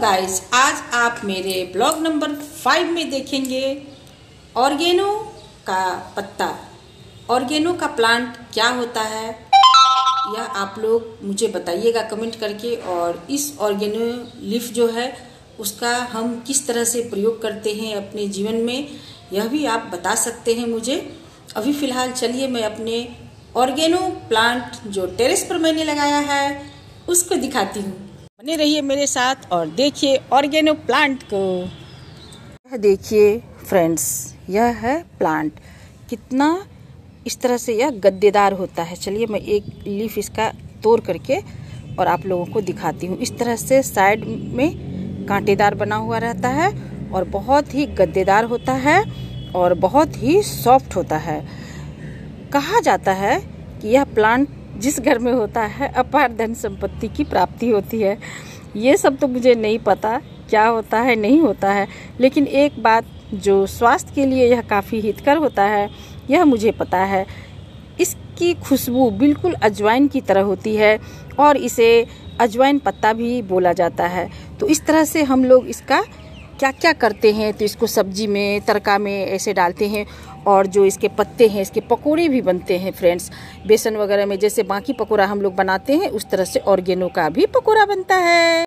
Guys, आज आप मेरे ब्लॉग नंबर 5 में देखेंगे ऑर्गेनो का पत्ता। ऑर्गेनो का प्लांट क्या होता है यह आप लोग मुझे बताइएगा कमेंट करके। और इस ऑर्गेनो लीफ जो है उसका हम किस तरह से प्रयोग करते हैं अपने जीवन में, यह भी आप बता सकते हैं मुझे। अभी फ़िलहाल चलिए मैं अपने ऑर्गेनो प्लांट जो टेरेस पर मैंने लगाया है उसको दिखाती हूँ। बने रहिए मेरे साथ और देखिए ऑर्गेनो प्लांट को। यह देखिए फ्रेंड्स, यह है प्लांट, कितना इस तरह से यह गद्देदार होता है। चलिए मैं एक लीफ इसका तोड़ करके और आप लोगों को दिखाती हूँ। इस तरह से साइड में कांटेदार बना हुआ रहता है और बहुत ही गद्देदार होता है और बहुत ही सॉफ्ट होता है। कहा जाता है कि यह प्लांट जिस घर में होता है अपार धन संपत्ति की प्राप्ति होती है। ये सब तो मुझे नहीं पता क्या होता है नहीं होता है, लेकिन एक बात जो स्वास्थ्य के लिए यह काफ़ी हितकर होता है यह मुझे पता है। इसकी खुशबू बिल्कुल अजवाइन की तरह होती है और इसे अजवाइन पत्ता भी बोला जाता है। तो इस तरह से हम लोग इसका क्या क्या करते हैं, तो इसको सब्जी में तड़का में ऐसे डालते हैं और जो इसके पत्ते हैं इसके पकोड़े भी बनते हैं फ्रेंड्स। बेसन वगैरह में जैसे बाकी पकोड़ा हम लोग बनाते हैं उस तरह से ऑर्गेनो का भी पकोड़ा बनता है।